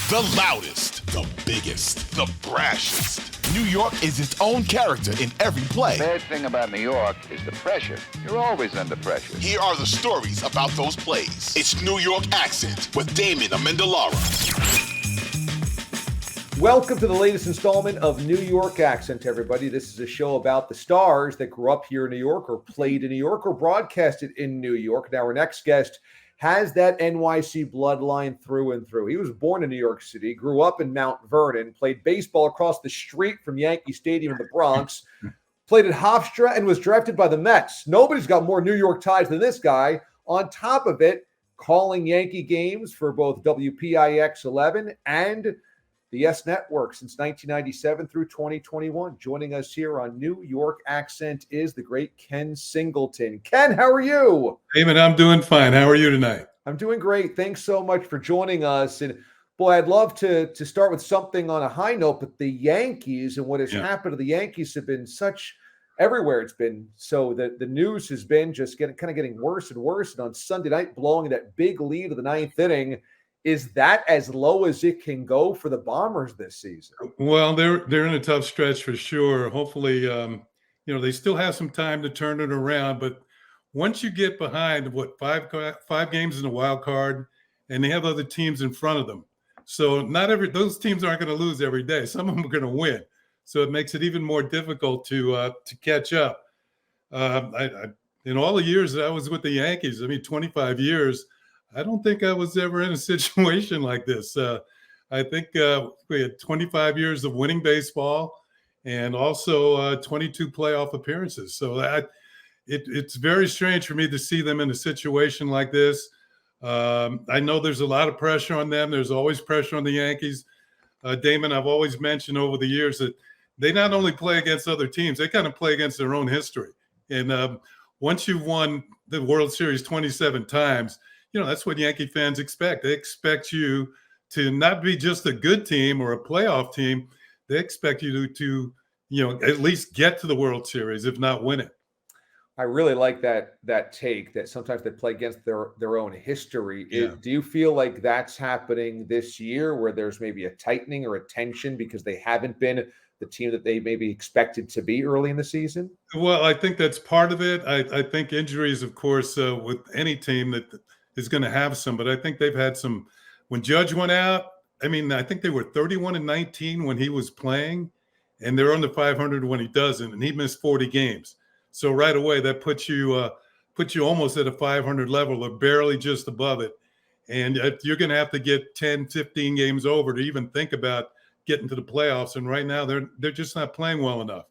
The loudest, the biggest, the brashest. New York is its own character in every play. The bad thing about New York is the pressure. You're always under pressure. Here are the stories about those plays. It's New York Accent with Damon Amendolara. Welcome to the latest installment of New York Accent, everybody. This is a show about the stars that grew up here in New York or played in New York or broadcasted in New York. Now, our next guest has that NYC bloodline through and through. He was born in New York City, grew up in Mount Vernon, played baseball across the street from Yankees Stadium in the Bronx, played at Hofstra, and was drafted by the Mets. Nobody's got more New York ties than this guy. On top of it, calling Yankee games for both WPIX 11 and the S Network since 1997 through 2021. Joining us here on New York Accent is the great Ken Singleton. Ken, how are you? Hey, man, I'm doing fine. How are you tonight? I'm doing great. Thanks so much for joining us. And boy, I'd love to start with something on a high note, but the Yankees and what has happened to the Yankees have been such everywhere. It's been so the news has been just getting worse and worse. And on Sunday night, blowing that big lead of the ninth inning. Is that as low as it can go for the Bombers this season? Well, they're in a tough stretch for sure. Hopefully, they still have some time to turn it around. But once you get behind five games in the wild card, and they have other teams in front of them, so those teams aren't going to lose every day. Some of them are going to win, so it makes it even more difficult to catch up. In all the years that I was with the Yankees, 25 years. I don't think I was ever in a situation like this. I think we had 25 years of winning baseball and also 22 playoff appearances. So it's very strange for me to see them in a situation like this. I know there's a lot of pressure on them. There's always pressure on the Yankees. Damon, I've always mentioned over the years that they not only play against other teams, they kind of play against their own history. And once you've won the World Series 27 times, that's what Yankee fans expect. They expect you to not be just a good team or a playoff team. They expect you to at least get to the World Series, if not win it. I really like that take that sometimes they play against their own history. Yeah. Do you feel like that's happening this year where there's maybe a tightening or a tension because they haven't been the team that they maybe expected to be early in the season? Well, I think that's part of it. I think injuries, of course, with any team that is going to have some, but I think they've had some. When Judge went out, I think they were 31-19 when he was playing, and they're under 500 when he doesn't, and he missed 40 games. So right away, that puts you almost at a 500 level or barely just above it. And you're going to have to get 10, 15 games over to even think about getting to the playoffs. And right now, they're just not playing well enough.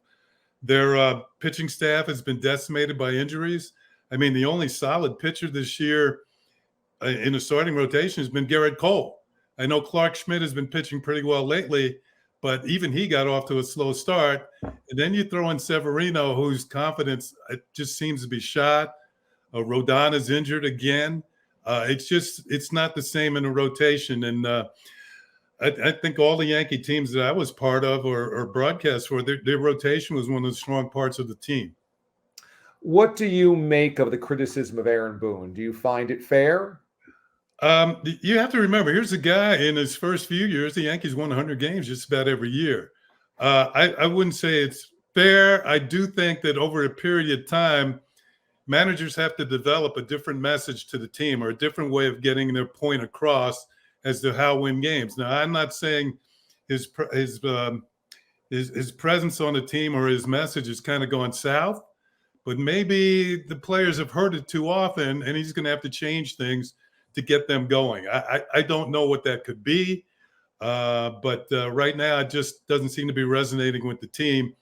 Their pitching staff has been decimated by injuries. The only solid pitcher this year in the starting rotation has been Garrett Cole. I know Clark Schmidt has been pitching pretty well lately, but even he got off to a slow start. And then you throw in Severino, whose confidence just seems to be shot. Rodon is injured again. It's not the same in a rotation. And I think all the Yankee teams that I was part of or broadcast for, their rotation was one of the strong parts of the team. What do you make of the criticism of Aaron Boone? Do you find it fair? You have to remember, here's a guy in his first few years, the Yankees won 100 games just about every year. I wouldn't say it's fair. I do think that over a period of time, managers have to develop a different message to the team or a different way of getting their point across as to how to win games. Now, I'm not saying his presence on the team or his message is kind of going south, but maybe the players have heard it too often, and he's going to have to change things to get them going. I don't know what that could be, but right now it just doesn't seem to be resonating with the team.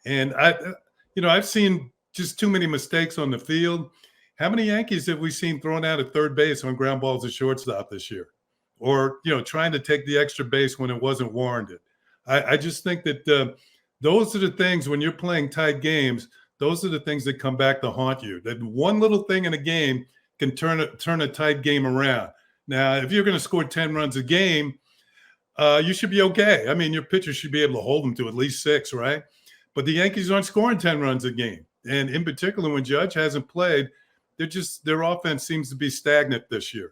And I've seen just too many mistakes on the field. How many Yankees have we seen thrown out at third base on ground balls at shortstop this year? Or, trying to take the extra base when it wasn't warranted. I just think that those are the things when you're playing tight games, those are the things that come back to haunt you. That one little thing in a game can turn a tight game around. Now, if you're going to score 10 runs a game, you should be okay. Your pitcher should be able to hold them to at least 6, right? But the Yankees aren't scoring 10 runs a game. And in particular, when Judge hasn't played, their offense seems to be stagnant this year.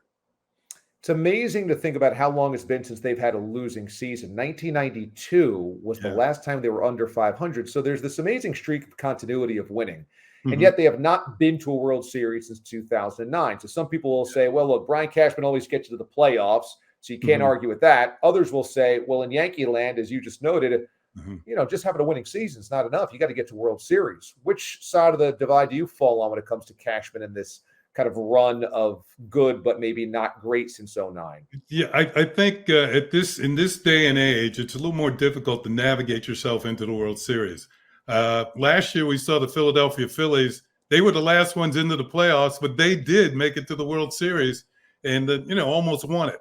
It's amazing to think about how long it's been since they've had a losing season. 1992 was the Yeah. last time they were under 500. So there's this amazing streak of continuity of winning. And Mhm. yet they have not been to a World Series since 2009. So some people will say, well, look, Brian Cashman always gets you to the playoffs, so you can't Mhm. argue with that. Others will say, well, in Yankee land, as you just noted, Mhm. just having a winning season is not enough. You got to get to World Series. Which side of the divide do you fall on when it comes to Cashman and this kind of run of good, but maybe not great since '09? Yeah, I think in this day and age, it's a little more difficult to navigate yourself into the World Series. Last year, we saw the Philadelphia Phillies. They were the last ones into the playoffs, but they did make it to the World Series and almost won it.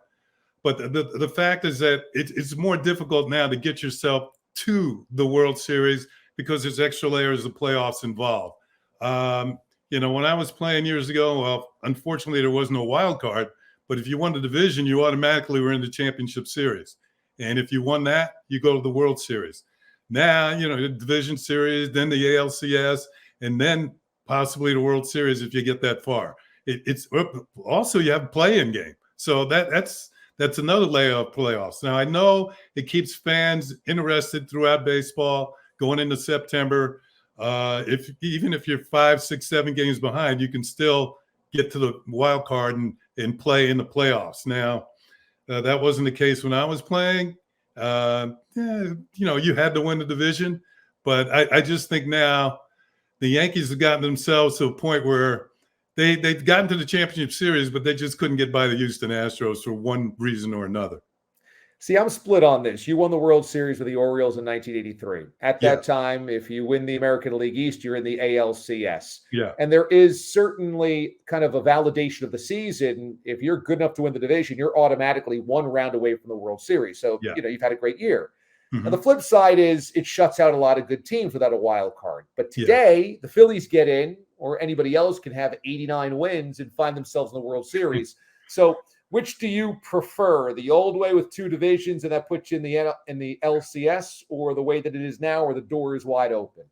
But the fact is that it's more difficult now to get yourself to the World Series because there's extra layers of playoffs involved. When I was playing years ago, well, unfortunately, there was no wild card. But if you won the division, you automatically were in the championship series. And if you won that, you go to the World Series. Now, the division series, then the ALCS, and then possibly the World Series if you get that far. It's also you have a play-in game. So that's another layer of playoffs. Now, I know it keeps fans interested throughout baseball going into September. Even if you're 5, 6, 7 games behind, you can still get to the wild card and play in the playoffs. Now, that wasn't the case when I was playing. You had to win the division. But I just think now the Yankees have gotten themselves to a point where they've gotten to the championship series, but they just couldn't get by the Houston Astros for one reason or another. See, I'm split on this. You won the World Series with the Orioles in 1983. At Yeah. that time, if you win the American League East, you're in the ALCS. Yeah. And there is certainly kind of a validation of the season. If you're good enough to win the division, you're automatically one round away from the World Series. So, Yeah. you've had a great year. Mhm. Now, the flip side is it shuts out a lot of good teams without a wild card. But Yeah. today, the Phillies get in, or anybody else can have 89 wins and find themselves in the World Series. So, which do you prefer, the old way with 2 divisions and that puts you in the LCS, or the way that it is now, where the door is wide open?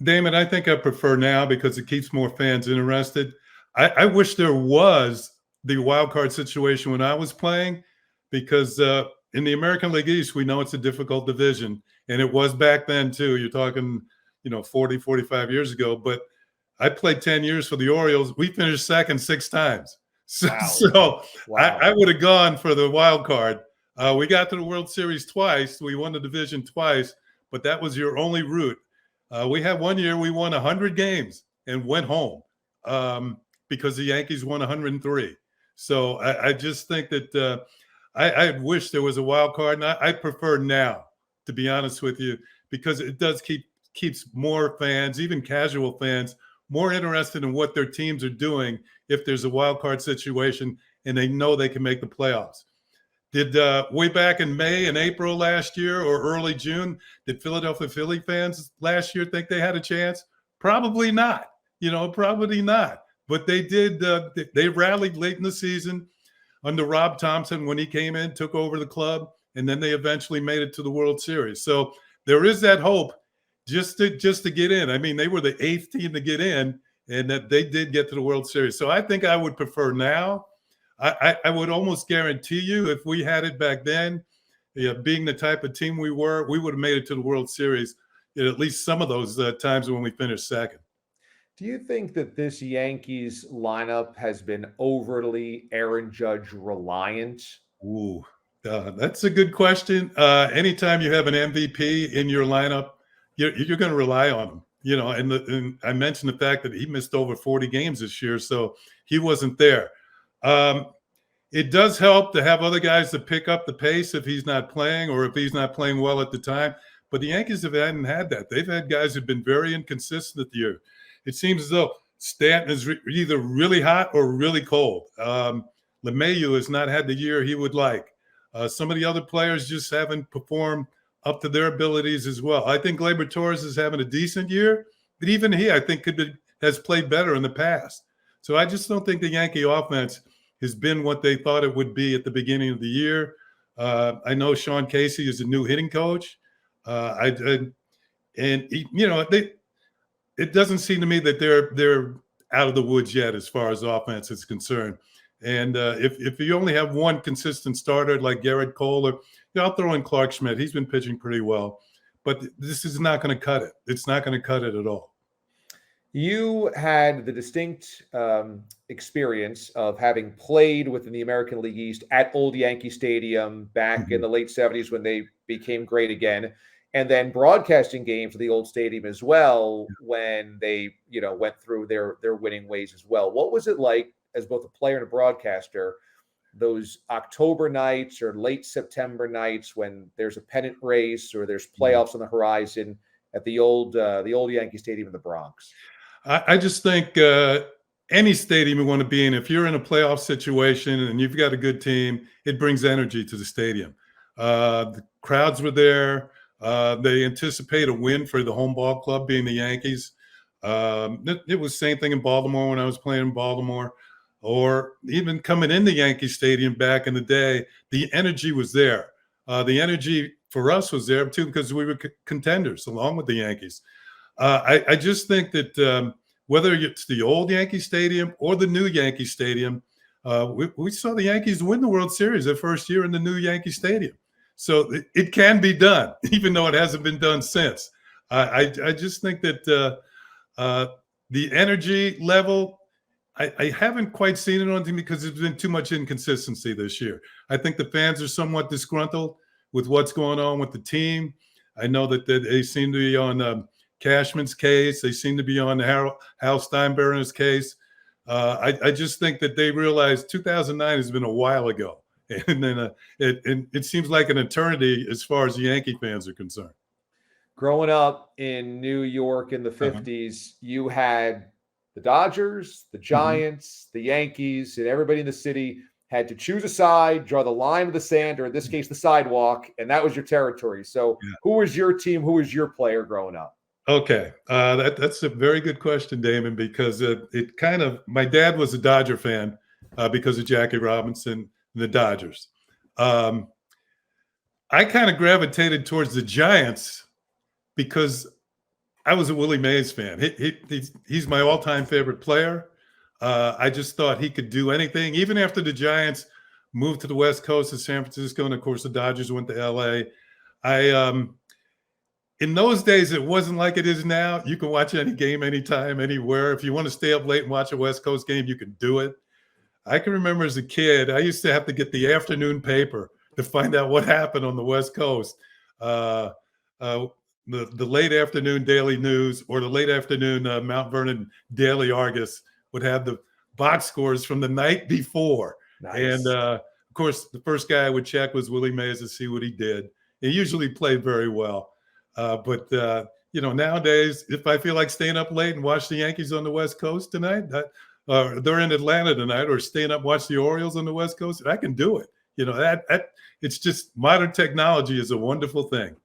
Damon, I think I prefer now because it keeps more fans interested. I wish there was the wild card situation when I was playing, because in the American League East, we know it's a difficult division, and it was back then too. You're talking, 40, 45 years ago. But I played 10 years for the Orioles. We finished second 6 times. So, Wow. Wow. I would have gone for the wild card. We got to the World Series twice. We won the division twice, but that was your only route. We had one year we won 100 games and went home because the Yankees won 103. So I just think that I wish there was a wild card, and I prefer now, to be honest with you, because it does keeps more fans, even casual fans, more interested in what their teams are doing if there's a wild card situation and they know they can make the playoffs. Did way back in May and April last year or early June, did Philadelphia Philly fans last year think they had a chance? Probably not. Probably not. But they did. They rallied late in the season under Rob Thompson when he came in, took over the club, and then they eventually made it to the World Series. So there is that hope just to get in. I mean, they were the 8th team to get in, and that they did get to the World Series. So I think I would prefer now. I would almost guarantee you, if we had it back then, being the type of team we were, we would have made it to the World Series at least some of those times when we finished second. Do you think that this Yankees lineup has been overly Aaron Judge reliant? Ooh, that's a good question. Anytime you have an MVP in your lineup, you're going to rely on him. And I mentioned the fact that he missed over 40 games this year, so he wasn't there. It does help to have other guys to pick up the pace if he's not playing or if he's not playing well at the time. But the Yankees hadn't had that. They've had guys who've been very inconsistent this year. It seems as though Stanton is either really hot or really cold. LeMahieu has not had the year he would like. Some of the other players just haven't performed up to their abilities as well. I think Gleyber Torres is having a decent year, but even he, I think, has played better in the past. So I just don't think the Yankee offense has been what they thought it would be at the beginning of the year. I know Sean Casey is a new hitting coach. It doesn't seem to me that they're out of the woods yet as far as offense is concerned. And if you only have one consistent starter like Garrett Cole, or I'll throw in Clark Schmidt. He's been pitching pretty well, but this is not going to cut it. It's not going to cut it at all. You had the distinct experience of having played within the American League East at old Yankee Stadium back in the late 70s when they became great again, and then broadcasting games at the old stadium as well when they, went through their winning ways as well. What was it like as both a player and a broadcaster, those October nights or late September nights when there's a pennant race or there's playoffs on the horizon at the old Yankee Stadium in the Bronx? I just think any stadium you want to be in, if you're in a playoff situation and you've got a good team, it brings energy to the stadium. The crowds were there. They anticipate a win for the home ball club, being the Yankees. It was the same thing in Baltimore when I was playing in Baltimore, or even coming in the Yankee Stadium back in the day. The energy was there. The energy for us was there too because we were contenders along with the Yankees. I just think that whether it's the old Yankee Stadium or the new Yankee Stadium, we saw the Yankees win the World Series their first year in the new Yankee Stadium. So it can be done, even though it hasn't been done since. I just think that the energy level, I haven't quite seen it on TV because there's been too much inconsistency this year. I think the fans are somewhat disgruntled with what's going on with the team. I know that they seem to be on Cashman's case. They seem to be on Hal Steinbrenner's case. I just think that they realized 2009 has been a while ago. And then it seems like an eternity as far as the Yankee fans are concerned. Growing up in New York in the 50s, you had the Dodgers, the Giants, the Yankees, and everybody in the city had to choose a side, draw the line of the sand, or in this case, the sidewalk, and that was your territory. So who was your team? Who was your player growing up? Okay. That's a very good question, Damon, because my dad was a Dodger fan because of Jackie Robinson and the Dodgers. I kind of gravitated towards the Giants because I was a Willie Mays fan. He's my all-time favorite player. I just thought he could do anything. Even after the Giants moved to the West Coast of San Francisco, and of course the Dodgers went to LA, in those days, it wasn't like it is now. You can watch any game, anytime, anywhere. If you want to stay up late and watch a West Coast game, you can do it. I can remember as a kid, I used to have to get the afternoon paper to find out what happened on the West Coast. The late afternoon Daily News or the late afternoon Mount Vernon Daily Argus would have the box scores from the night before. Nice. And, of course, the first guy I would check was Willie Mays to see what he did. He usually played very well. But nowadays, if I feel like staying up late and watch the Yankees on the West Coast tonight, they're in Atlanta tonight, or staying up watch the Orioles on the West Coast, I can do it. It's just modern technology is a wonderful thing.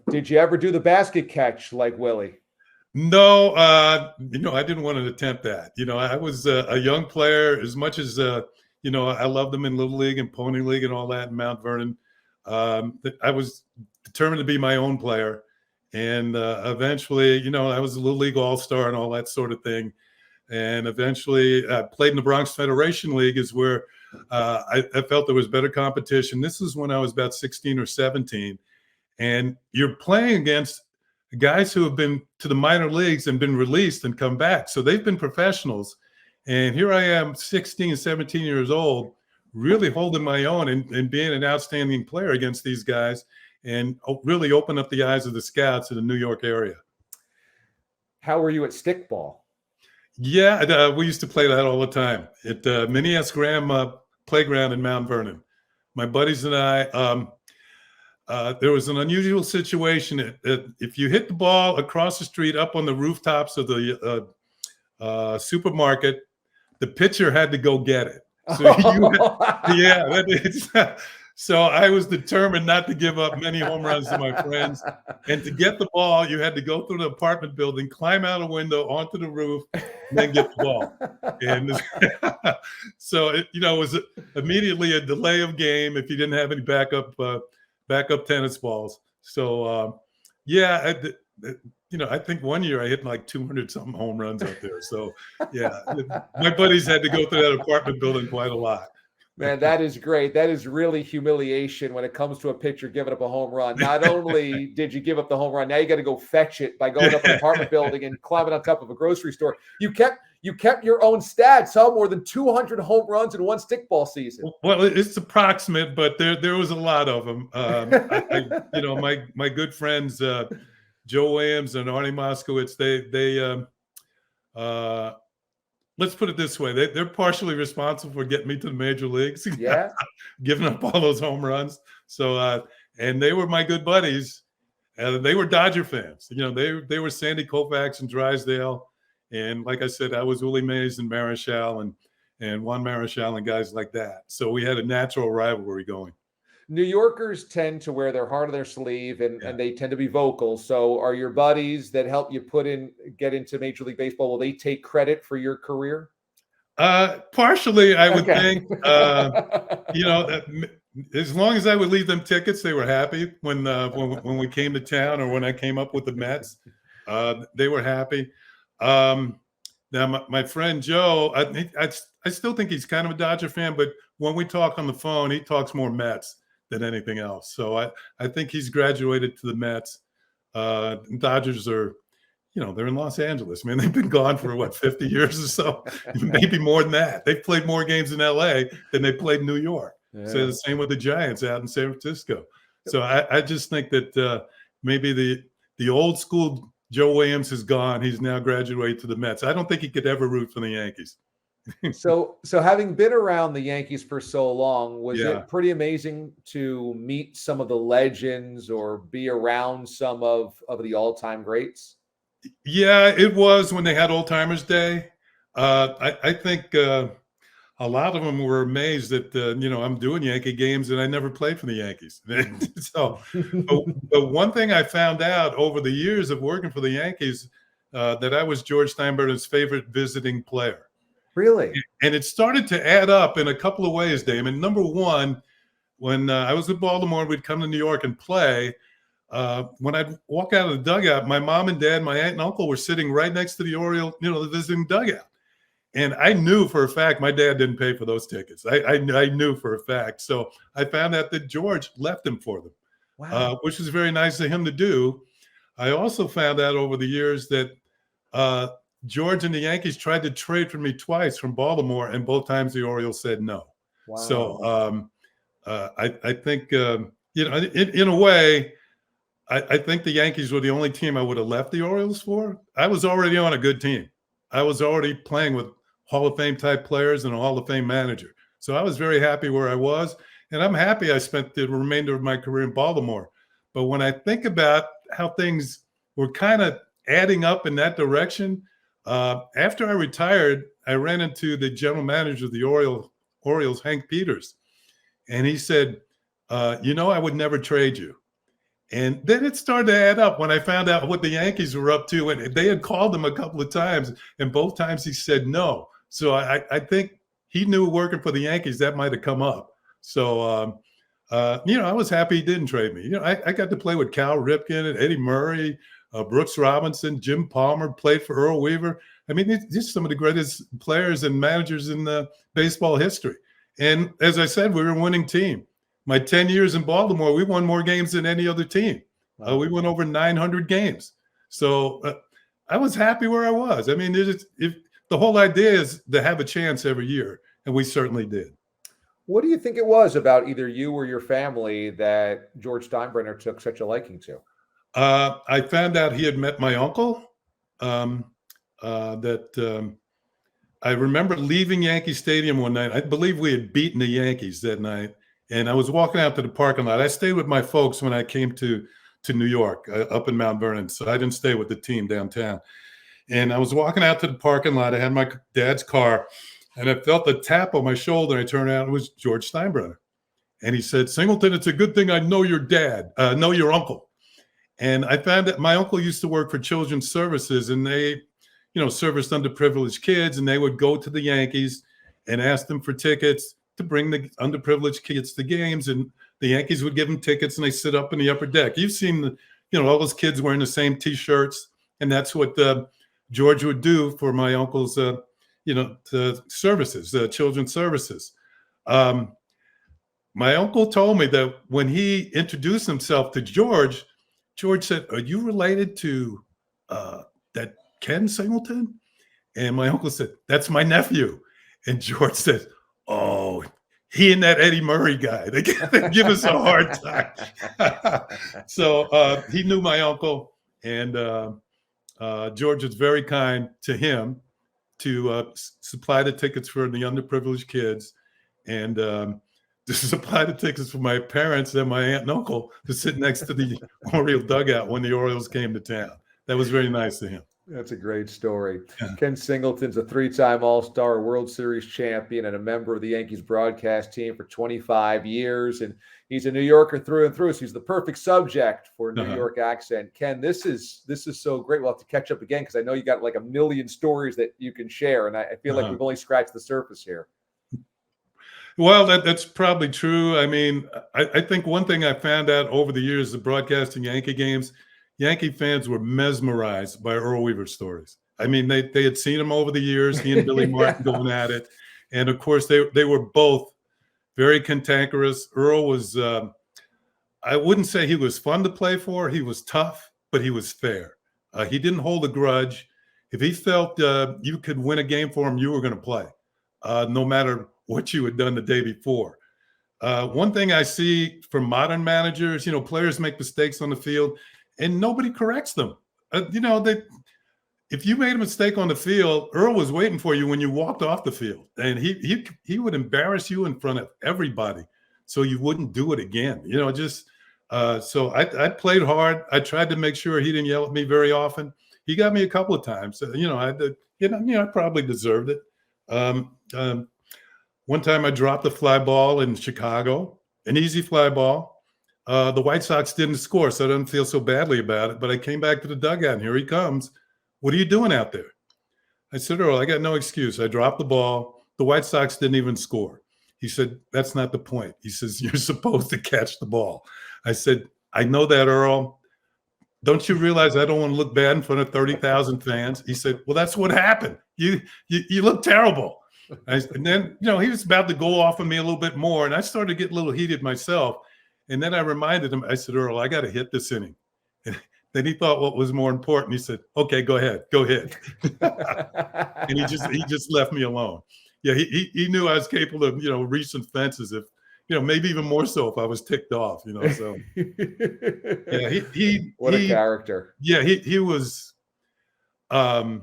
Did you ever do the basket catch like Willie? No, I didn't want to attempt that. I was a young player as much as, I loved them in Little League and Pony League and all that in Mount Vernon. I was determined to be my own player. And eventually, I was a Little League All-Star and all that sort of thing. And eventually I played in the Bronx Federation League is where I felt there was better competition. This is when I was about 16 or 17. And you're playing against guys who have been to the minor leagues and been released and come back. So they've been professionals. And here I am, 16, 17 years old, really holding my own and being an outstanding player against these guys, and really open up the eyes of the scouts in the New York area. How were you at stickball? Yeah, we used to play that all the time at Minnie S. Graham Playground in Mount Vernon. My buddies and I, there was an unusual situation. If you hit the ball across the street up on the rooftops of the supermarket, the pitcher had to go get it. So so I was determined not to give up many home runs to my friends. And to get the ball, you had to go through the apartment building, climb out a window onto the roof, and then get the ball. And so it was immediately a delay of game if you didn't have any backup tennis balls. So I think one year I hit like 200 something home runs up there. So yeah, my buddies had to go through that apartment building quite a lot. Man, that is great. That is really humiliation when it comes to a pitcher giving up a home run. Not only did you give up the home run, now you got to go fetch it by going up an apartment building and climbing on top of a grocery store. You kept your own stats, huh? More than 200 home runs in one stickball season. Well, it's approximate, but there was a lot of them. My good friends Joe Williams and Arnie Moskowitz, they let's put it this way. They're partially responsible for getting me to the major leagues. Yeah. Giving up all those home runs. So, and they were my good buddies. They were Dodger fans. They were Sandy Koufax and Drysdale. And like I said, I was Willie Mays and Marichal and Juan Marichal and guys like that. So we had a natural rivalry going. New Yorkers tend to wear their heart on their sleeve and they tend to be vocal. So are your buddies that help you get into Major League Baseball, will they take credit for your career? Partially, I would think. As long as I would leave them tickets, they were happy when we came to town or when I came up with the Mets. They were happy. Now, my friend Joe, I still think he's kind of a Dodger fan, but when we talk on the phone, he talks more Mets than anything else. So I think he's graduated to the Mets. Dodgers are, they're in Los Angeles. Man, they've been gone for 50 years or so, maybe more than that. They've played more games in LA than they played in New York. Yeah. So the same with the Giants out in San Francisco. So I just think that maybe the old school Joe Williams is gone. He's now graduated to the Mets. I don't think he could ever root for the Yankees. So having been around the Yankees for so long, was it pretty amazing to meet some of the legends or be around some of the all-time greats? Yeah, it was when they had Old Timers Day. I think a lot of them were amazed that I'm doing Yankee games and I never played for the Yankees. So, but one thing I found out over the years of working for the Yankees, that I was George Steinbrenner's favorite visiting player. Really? And it started to add up in a couple of ways, Damon. Number one, when I was with Baltimore, we'd come to New York and play. When I'd walk out of the dugout, my mom and dad, my aunt and uncle were sitting right next to the Orioles, the visiting dugout. And I knew for a fact my dad didn't pay for those tickets. I knew for a fact. So I found out that George left them for them, which was very nice of him to do. I also found out over the years that George and the Yankees tried to trade for me twice from Baltimore, and both times the Orioles said no. Wow. So I think, in a way, I think the Yankees were the only team I would have left the Orioles for. I was already on a good team. I was already playing with Hall of Fame type players and a Hall of Fame manager. So I was very happy where I was, and I'm happy I spent the remainder of my career in Baltimore. But when I think about how things were kind of adding up in that direction, after I retired, I ran into the general manager of the Orioles, Hank Peters, and he said, I would never trade you. And then it started to add up when I found out what the Yankees were up to, and they had called him a couple of times, and both times he said no. So I think he knew working for the Yankees that might have come up. So, I was happy he didn't trade me. I got to play with Cal Ripken and Eddie Murray, Brooks Robinson, Jim Palmer, played for Earl Weaver. I mean, these are some of the greatest players and managers in the baseball history. And as I said, we were a winning team. My 10 years in Baltimore, we won more games than any other team. We won over 900 games. So I was happy where I was. I mean, the whole idea is to have a chance every year, and we certainly did. What do you think it was about either you or your family that George Steinbrenner took such a liking to? I found out he had met my uncle. I remember leaving Yankee Stadium one night. I believe we had beaten the Yankees that night. And I was walking out to the parking lot. I stayed with my folks when I came to New York, up in Mount Vernon. So I didn't stay with the team downtown. And I was walking out to the parking lot. I had my dad's car, and I felt a tap on my shoulder. And I turned out, it was George Steinbrenner. And he said, "Singleton, it's a good thing I know your dad, know your uncle." And I found that my uncle used to work for Children's Services, and they, serviced underprivileged kids, and they would go to the Yankees and ask them for tickets to bring the underprivileged kids to games, and the Yankees would give them tickets, and they sit up in the upper deck. You've seen all those kids wearing the same T-shirts And that's what George would do for my uncle's, services, children's services. My uncle told me that when he introduced himself to George said, "Are you related to that Ken Singleton?" And my uncle said, "That's my nephew." And George said, "Oh, he and that Eddie Murray guy, they give us a hard time." So he knew my uncle, and George was very kind to him to supply the tickets for the underprivileged kids, and to supply the tickets for my parents and my aunt and uncle to sit next to the Oriole dugout when the Orioles came to town. That was very nice of him. That's a great story. Yeah. Ken Singleton's a 3-time All-Star, World Series champion, and a member of the Yankees broadcast team for 25 years. And he's a New Yorker through and through, so he's the perfect subject for a New York accent. Ken, this is so great. We'll have to catch up again because I know you got like a million stories that you can share, and I feel like we've only scratched the surface here. Well, that's probably true. I mean, I think one thing I found out over the years of broadcasting Yankee games, Yankee fans were mesmerized by Earl Weaver stories. I mean, they had seen him over the years, he and Billy Martin going at it. And of course, they were both very cantankerous. Earl was, I wouldn't say he was fun to play for. He was tough, but he was fair. He didn't hold a grudge. If he felt you could win a game for him, you were going to play, no matter what you had done the day before. One thing I see from modern managers, players make mistakes on the field and nobody corrects them. If you made a mistake on the field, Earl was waiting for you when you walked off the field, and he would embarrass you in front of everybody so you wouldn't do it again. So I played hard. I tried to make sure he didn't yell at me very often. He got me a couple of times. I probably deserved it. One time I dropped a fly ball in Chicago, an easy fly ball. The White Sox didn't score, so I didn't feel so badly about it. But I came back to the dugout, and here he comes. "What are you doing out there?" I said, "Earl, I got no excuse. I dropped the ball. The White Sox didn't even score." He said, "That's not the point." He says, "You're supposed to catch the ball." I said, "I know that, Earl. Don't you realize I don't want to look bad in front of 30,000 fans?" He said, "Well, that's what happened. You look terrible." And then, he was about to go off on me a little bit more, and I started to get a little heated myself. And then I reminded him, I said, "Earl, I got to hit this inning." And then he thought what was more important. He said, "Okay, go ahead. And he just left me alone. Yeah, he knew I was capable of, reaching fences if, maybe even more so if I was ticked off, so. Yeah, what a character. Yeah, he was, I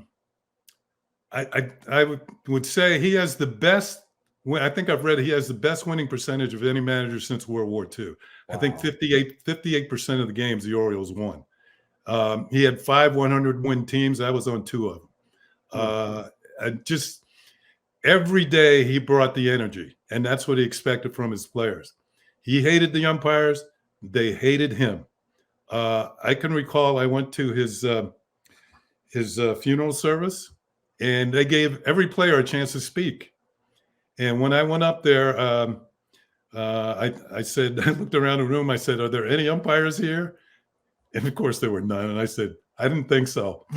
would say he has the best. I think I've read he has the best winning percentage of any manager since World War II. Wow. I think 58% of the games the Orioles won. He had 5 100-win teams. I was on 2 of them. Just every day he brought the energy, and that's what he expected from his players. He hated the umpires. They hated him. I can recall I went to his funeral service, and they gave every player a chance to speak. And when I went up there, I said, I looked around the room. I said, "Are there any umpires here?" And of course there were none. And I said, "I didn't think so."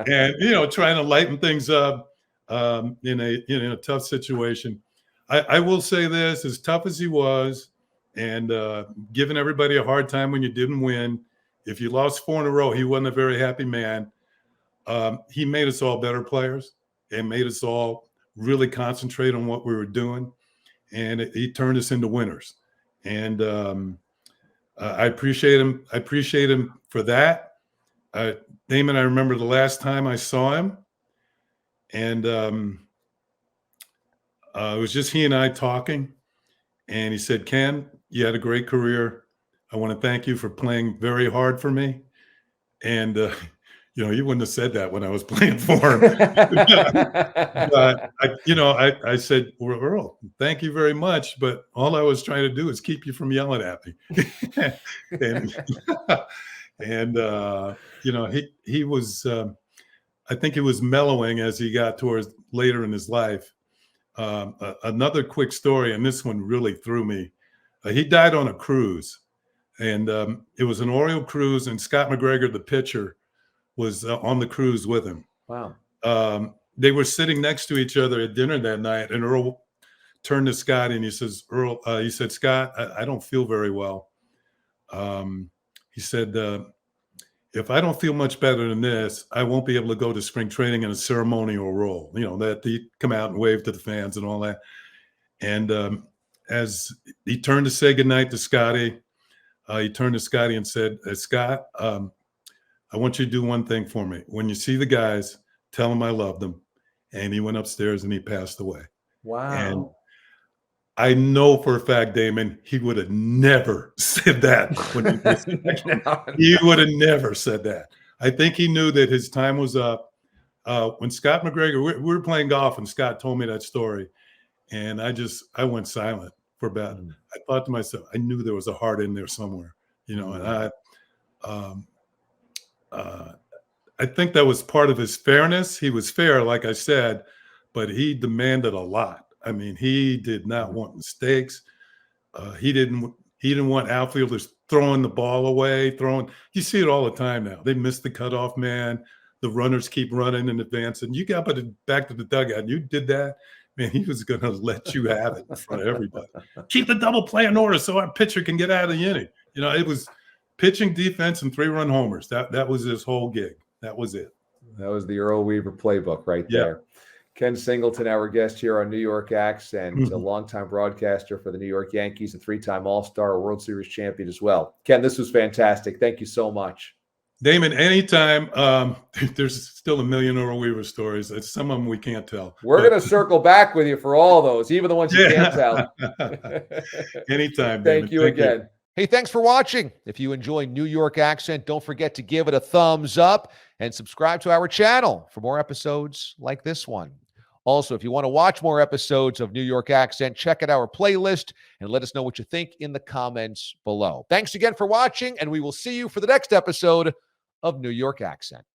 And, trying to lighten things up in a tough situation. I will say this, as tough as he was, and giving everybody a hard time when you didn't win, if you lost 4 in a row, he wasn't a very happy man. He made us all better players and made us all really concentrate on what we were doing, and he turned us into winners. And I appreciate him. I appreciate him for that. Damon, I remember the last time I saw him, and it was just he and I talking, and he said, "Ken, you had a great career. I want to thank you for playing very hard for me." And you wouldn't have said that when I was playing for him. But I said, "Well, Earl, thank you very much, but all I was trying to do is keep you from yelling at me." and he was, I think he was mellowing as he got towards later in his life. Another quick story, and this one really threw me. He died on a cruise. And it was an Oriole cruise, and Scott McGregor, the pitcher, was on the cruise with him. Wow. They were sitting next to each other at dinner that night, and Earl turned to Scott and he says, he said, Scott, I don't feel very well. He said, if I don't feel much better than this, I won't be able to go to spring training in a ceremonial role, that they come out and wave to the fans and all that. And as he turned to say goodnight to Scotty, he turned to Scotty and said, Scott, I want you to do one thing for me. When you see the guys, tell them I love them. And he went upstairs and he passed away. Wow. And I know for a fact, Damon, he would have never said that. He would have never said that. I think he knew that his time was up. When Scott McGregor, we were playing golf, and Scott told me that story, and I went silent for about. I thought to myself, I knew there was a heart in there somewhere, and I think that was part of his fairness. He was fair, like I said, but he demanded a lot. I mean, he did not want mistakes. He didn't want outfielders throwing the ball away, you see it all the time now. They miss the cutoff man. The runners keep running in advance, and you got back to the dugout and you did that, man, he was going to let you have it in front of everybody. Keep the double play in order so our pitcher can get out of the inning. It was pitching, defense, and 3-run homers. That was his whole gig. That was it. That was the Earl Weaver playbook right there. Ken Singleton, our guest here on New York Accent, a longtime broadcaster for the New York Yankees, a 3-time All-Star, World Series champion as well. Ken, this was fantastic. Thank you so much. Damon, anytime. There's still a million Earl Weaver stories. Some of them we can't tell. We're going to circle back with you for all those, even the ones you can't tell. Anytime, Damon. Thank you again. Hey, thanks for watching. If you enjoy New York Accent, don't forget to give it a thumbs up and subscribe to our channel for more episodes like this one. Also, if you want to watch more episodes of New York Accent, check out our playlist and let us know what you think in the comments below. Thanks again for watching, and we will see you for the next episode of New York Accent.